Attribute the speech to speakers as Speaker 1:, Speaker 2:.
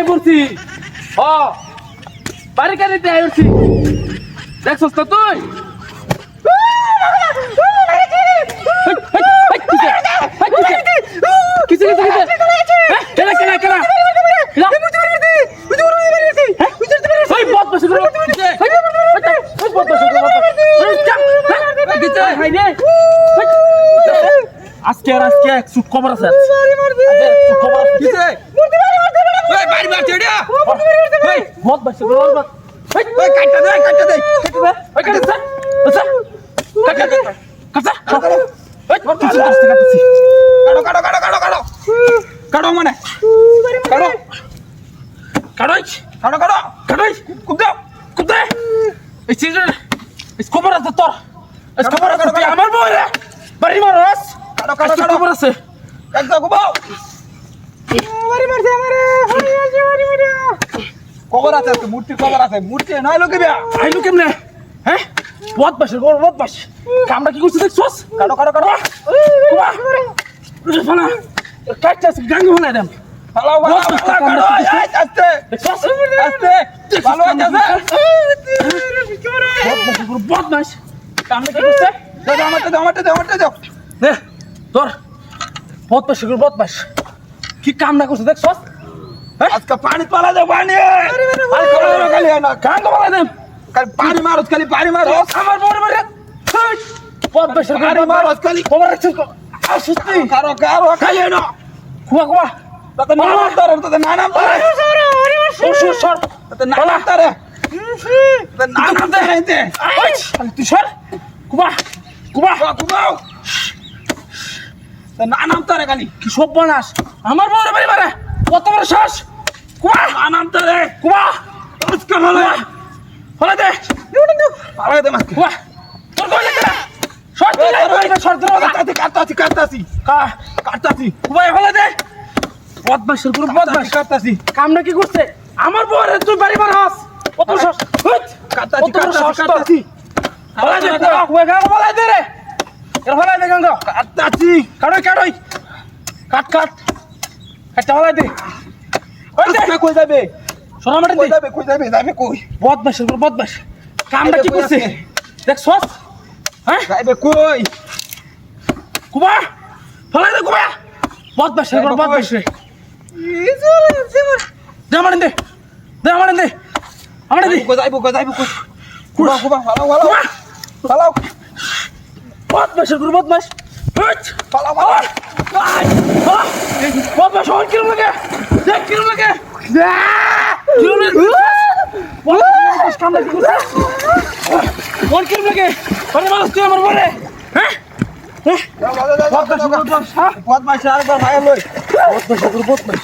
Speaker 1: I পড়ছি বারিকানিতে I পড়ছি দেখছস তো তুই কিছু কেনা কেনা কেনা আজকে আর আজকে সুখ খবর আছে সুখ খবর আছে কিছে ওই বাড়ি বাড়ি ছেড়িয়া ওই বহুত বসে গো বহুত ওই কাটটা দে ওই কাটটা আচ্ছা কাটটা কাটটা ওই কিছু করতে কাটছি কাটো কাটো মানে কাটো কাটো কাটো কুদা এই সিজন এই খবর আছে তোর এই খবর আছে তুই আমার বই রে বাড়ি মারস কাটো খবর আছে একদম কুবাও বাড়ি মারছে আমারে বাড়ি মারে খবর আছে তো মূর্তি খবর আছে মূর্তি নয় লোকে বিয়া আইলো কেমনে হ্যাঁ বহুত বাস কামটা কি করছিস দেখছস কাটো কুবা ফালা কাটটা গাঙ্গ বানাই দেন ফালাও কাটো আস্তে ভালো আছে বহুত বাস কামটা কি করছে আমারটা দাও দে তোর বহুত বাস কি কামটা করছিস দেখছস আজকে পানি পালা দে পানি আরে খালি না গাঙ্গ বানাই দেন পানি মারস খালি পানি মারস আমার বড় বড় বহুত বাস পানি মারস খালি খবর রাখছিস আসুস্তি কারো খালি না কুয়া তাতে নাম তারে সর তাতে নাম তারে তুই সর কুবা নাম তারে খালি কি সব বানাস আমার বড় বাড়ি মারে কত বড় শ্বাস কুবা নাম তারে কুবা উস্কা ফলে দে মাস কুবা তোর কই লাগা সর কাটতাছি কুবা ফলে দে বদমাশের পুরো বদমাশ কাটতাছি কামটা কি করছে আমার বউরে তুই বাড়ি মারস কত শ্বাস কাটতাছি ফলে দে কুবা গাও ফলে দে রে এর ফলে দে গাঙ্গ কাটতাছি কাটই কাটটা ফলে দে ওই দে কই যাবে সোনা মাটি যাবে কই বদমাশের পুরো বদমাশ কামটা কি করছে দেখছস হ্যাঁ যাইবে কই কুবা ফলে দে কুবা বদমাশের পুরো বদমাশ রে দে আমারে দে যাইবো কুবা ফালাও বদমাশের পুরো বদমাশ ফালাও বদমাশ হন কিরম লাগে দেখ কিরম লাগে বদমাশ কাম লাগে কোন কিরম লাগে আরে মারস তুই আমার বলে হ্যাঁ বদমাশ আরেকবার ভাই লই বদমাশ